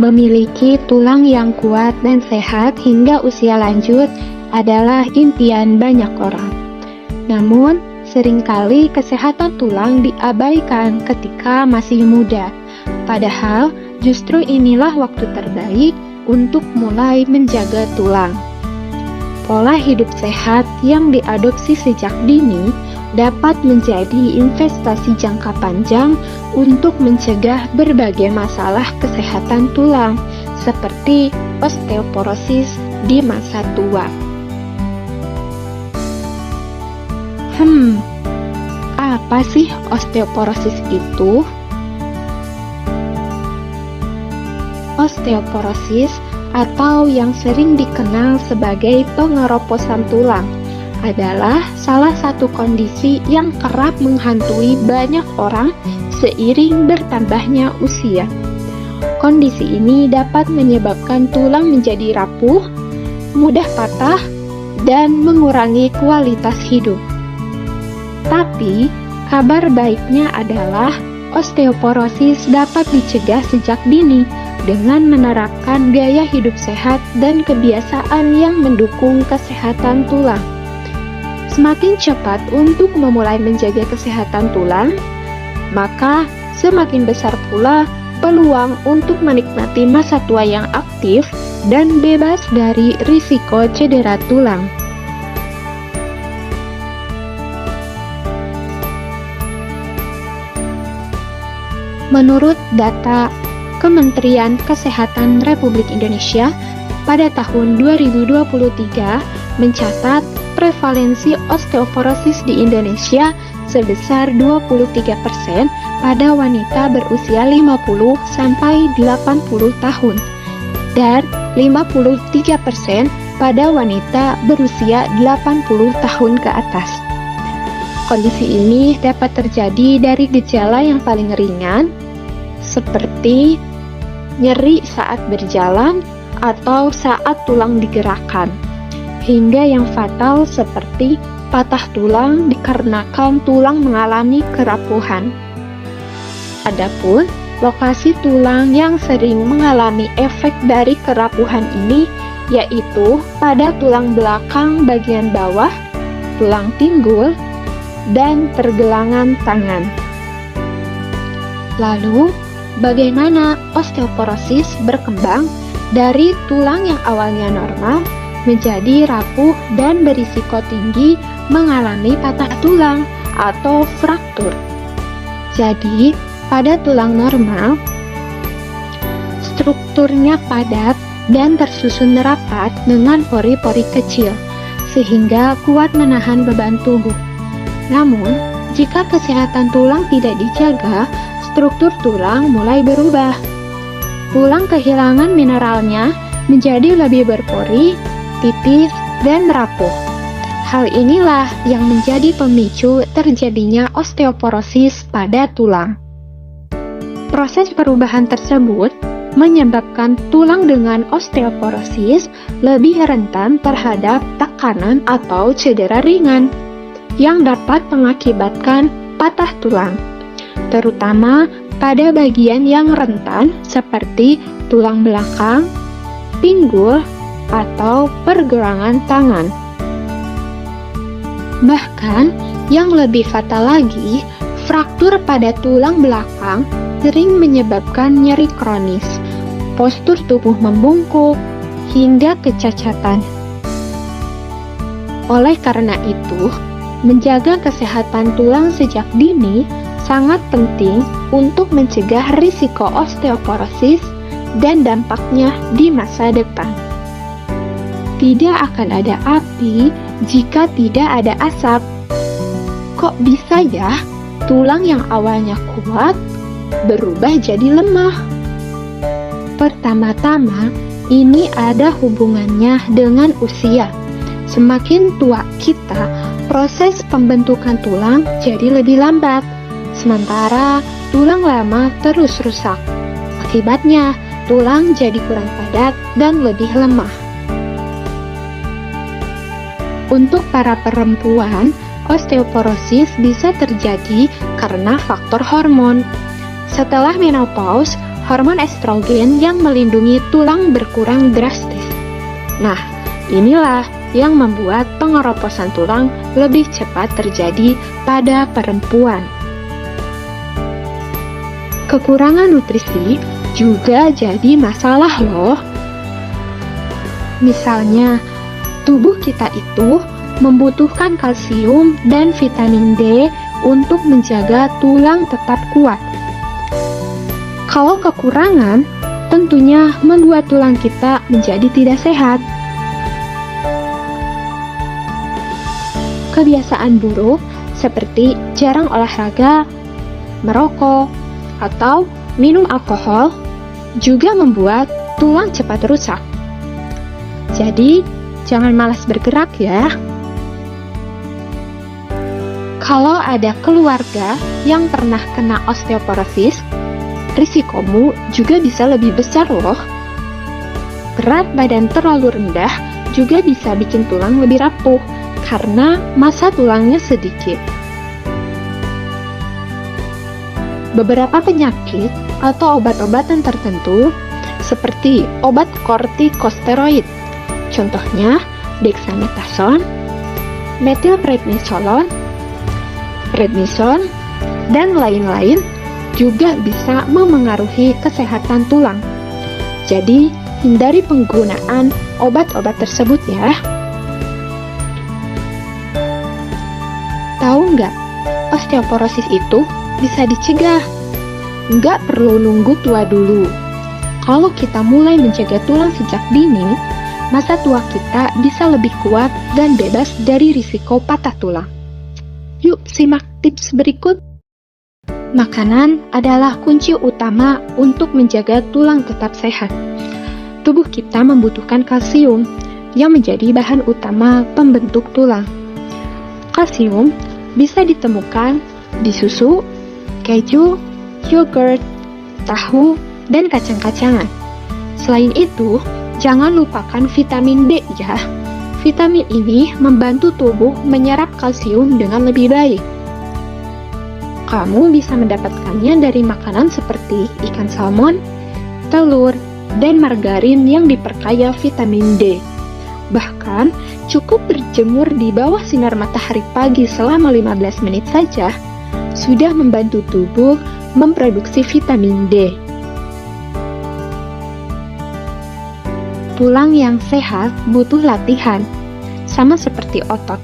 Memiliki tulang yang kuat dan sehat hingga usia lanjut adalah impian banyak orang. Namun, seringkali kesehatan tulang diabaikan ketika masih muda. Padahal, justru inilah waktu terbaik untuk mulai menjaga tulang. Pola hidup sehat yang diadopsi sejak dini dapat menjadi investasi jangka panjang untuk mencegah berbagai masalah kesehatan tulang, seperti osteoporosis di masa tua. Apa sih osteoporosis itu? Osteoporosis atau yang sering dikenal sebagai pengeroposan tulang adalah salah satu kondisi yang kerap menghantui banyak orang seiring bertambahnya usia. Kondisi ini dapat menyebabkan tulang menjadi rapuh, mudah patah, dan mengurangi kualitas hidup. Tapi, kabar baiknya adalah osteoporosis dapat dicegah sejak dini dengan menerapkan gaya hidup sehat dan kebiasaan yang mendukung kesehatan tulang. Semakin cepat untuk memulai menjaga kesehatan tulang, maka semakin besar pula peluang untuk menikmati masa tua yang aktif dan bebas dari risiko cedera tulang. Menurut data Kementerian Kesehatan Republik Indonesia, pada tahun 2023 mencatat prevalensi osteoporosis di Indonesia sebesar 23% pada wanita berusia 50-80 tahun dan 53% pada wanita berusia 80 tahun ke atas. Kondisi ini dapat terjadi dari gejala yang paling ringan seperti nyeri saat berjalan atau saat tulang digerakkan, hingga yang fatal seperti patah tulang dikarenakan tulang mengalami kerapuhan. Adapun lokasi tulang yang sering mengalami efek dari kerapuhan ini yaitu pada tulang belakang bagian bawah, tulang pinggul, dan pergelangan tangan. Lalu, bagaimana osteoporosis berkembang dari tulang yang awalnya normal menjadi rapuh dan berisiko tinggi mengalami patah tulang atau fraktur? Jadi, pada tulang normal, strukturnya padat dan tersusun rapat dengan pori-pori kecil, sehingga kuat menahan beban tubuh. Namun, jika kesehatan tulang tidak dijaga, struktur tulang mulai berubah. Tulang kehilangan mineralnya menjadi lebih berpori, tipis, dan rapuh. Hal inilah yang menjadi pemicu terjadinya osteoporosis pada tulang. Proses perubahan tersebut menyebabkan tulang dengan osteoporosis lebih rentan terhadap tekanan atau cedera ringan yang dapat mengakibatkan patah tulang, terutama pada bagian yang rentan seperti tulang belakang, pinggul, atau pergelangan tangan. Bahkan, yang lebih fatal lagi, fraktur pada tulang belakang sering menyebabkan nyeri kronis, postur tubuh membungkuk, hingga kecacatan. Oleh karena itu, menjaga kesehatan tulang sejak dini sangat penting untuk mencegah risiko osteoporosis dan dampaknya di masa depan. Tidak akan ada api jika tidak ada asap. Kok bisa ya tulang yang awalnya kuat berubah jadi lemah? Pertama-tama, ini ada hubungannya dengan usia. Semakin tua kita, proses pembentukan tulang jadi lebih lambat. Sementara tulang lama terus rusak. Akibatnya, tulang jadi kurang padat dan lebih lemah. Untuk para perempuan, osteoporosis bisa terjadi karena faktor hormon. Setelah menopause, hormon estrogen yang melindungi tulang berkurang drastis. Nah, inilah yang membuat pengeroposan tulang lebih cepat terjadi pada perempuan. Kekurangan nutrisi juga jadi masalah loh. Misalnya, tubuh kita itu membutuhkan kalsium dan vitamin D untuk menjaga tulang tetap kuat. Kalau kekurangan, tentunya membuat tulang kita menjadi tidak sehat. Kebiasaan buruk seperti jarang olahraga, merokok, atau minum alkohol juga membuat tulang cepat rusak. Jadi, jangan malas bergerak ya. Kalau ada keluarga yang pernah kena osteoporosis, risikomu juga bisa lebih besar loh. Berat badan terlalu rendah juga bisa bikin tulang lebih rapuh karena massa tulangnya sedikit. Beberapa penyakit atau obat-obatan tertentu seperti obat kortikosteroid, contohnya dexamethasone, methylprednisolone, prednison, dan lain-lain juga bisa memengaruhi kesehatan tulang. Jadi, hindari penggunaan obat-obat tersebut ya. Tahu nggak, osteoporosis itu bisa dicegah. Nggak perlu nunggu tua dulu. Kalau kita mulai menjaga tulang sejak dini, masa tua kita bisa lebih kuat dan bebas dari risiko patah tulang. Yuk simak tips berikut. Makanan adalah kunci utama untuk menjaga tulang tetap sehat. Tubuh kita membutuhkan kalsium yang menjadi bahan utama pembentuk tulang. Kalsium bisa ditemukan di susu, keju, yogurt, tahu, dan kacang-kacangan. Selain itu, jangan lupakan vitamin D ya. Vitamin ini membantu tubuh menyerap kalsium dengan lebih baik. Kamu bisa mendapatkannya dari makanan seperti ikan salmon, telur, dan margarin yang diperkaya vitamin D. Bahkan, cukup berjemur di bawah sinar matahari pagi selama 15 menit saja sudah membantu tubuh memproduksi vitamin D. Tulang yang sehat butuh latihan, sama seperti otot.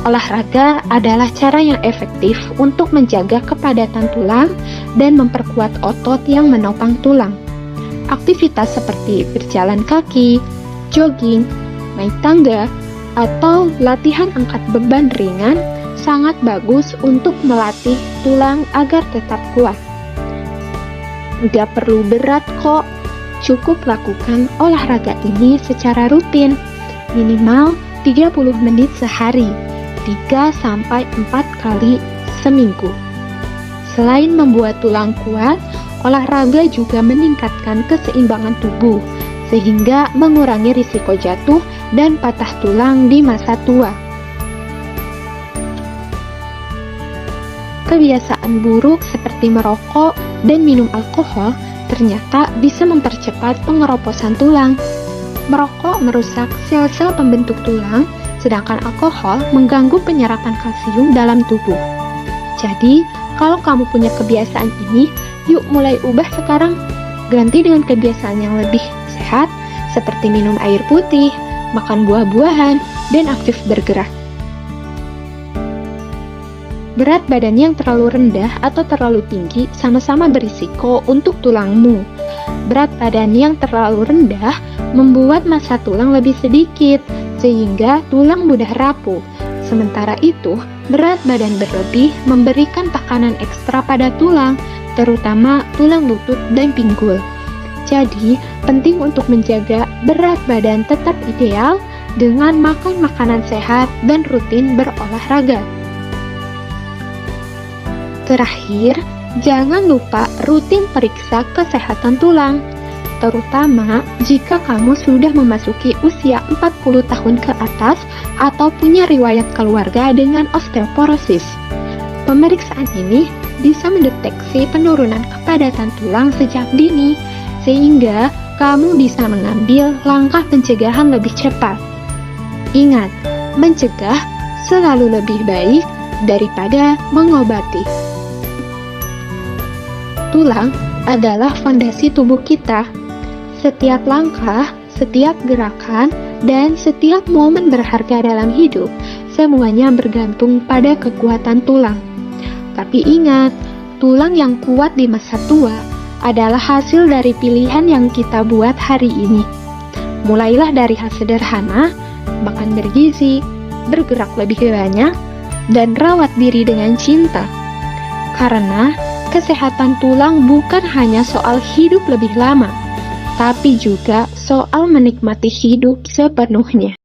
Olahraga adalah cara yang efektif untuk menjaga kepadatan tulang dan memperkuat otot yang menopang tulang. Aktivitas seperti berjalan kaki, jogging, naik tangga, atau latihan angkat beban ringan sangat bagus untuk melatih tulang agar tetap kuat. Nggak perlu berat kok, cukup lakukan olahraga ini secara rutin, minimal 30 menit sehari, 3-4 kali seminggu. Selain membuat tulang kuat, olahraga juga meningkatkan keseimbangan tubuh, sehingga mengurangi risiko jatuh dan patah tulang di masa tua. Kebiasaan buruk seperti merokok dan minum alkohol ternyata bisa mempercepat pengeroposan tulang. Merokok merusak sel-sel pembentuk tulang, sedangkan alkohol mengganggu penyerapan kalsium dalam tubuh. Jadi, kalau kamu punya kebiasaan ini, yuk mulai ubah sekarang. Ganti dengan kebiasaan yang lebih sehat, seperti minum air putih, makan buah-buahan, dan aktif bergerak. Berat badan yang terlalu rendah atau terlalu tinggi sama-sama berisiko untuk tulangmu. Berat badan yang terlalu rendah membuat massa tulang lebih sedikit, sehingga tulang mudah rapuh. Sementara itu, berat badan berlebih memberikan tekanan ekstra pada tulang, terutama tulang lutut dan pinggul. Jadi, penting untuk menjaga berat badan tetap ideal dengan makan makanan sehat dan rutin berolahraga. Terakhir, jangan lupa rutin periksa kesehatan tulang, terutama jika kamu sudah memasuki usia 40 tahun ke atas atau punya riwayat keluarga dengan osteoporosis. Pemeriksaan ini bisa mendeteksi penurunan kepadatan tulang sejak dini, sehingga kamu bisa mengambil langkah pencegahan lebih cepat. Ingat, mencegah selalu lebih baik daripada mengobati. Tulang adalah fondasi tubuh kita. Setiap langkah, setiap gerakan, dan setiap momen berharga dalam hidup, semuanya bergantung pada kekuatan tulang. Tapi ingat, tulang yang kuat di masa tua adalah hasil dari pilihan yang kita buat hari ini. Mulailah dari hal sederhana, makan bergizi, bergerak lebih banyak, dan rawat diri dengan cinta. Karena kesehatan tulang bukan hanya soal hidup lebih lama, tapi juga soal menikmati hidup sepenuhnya.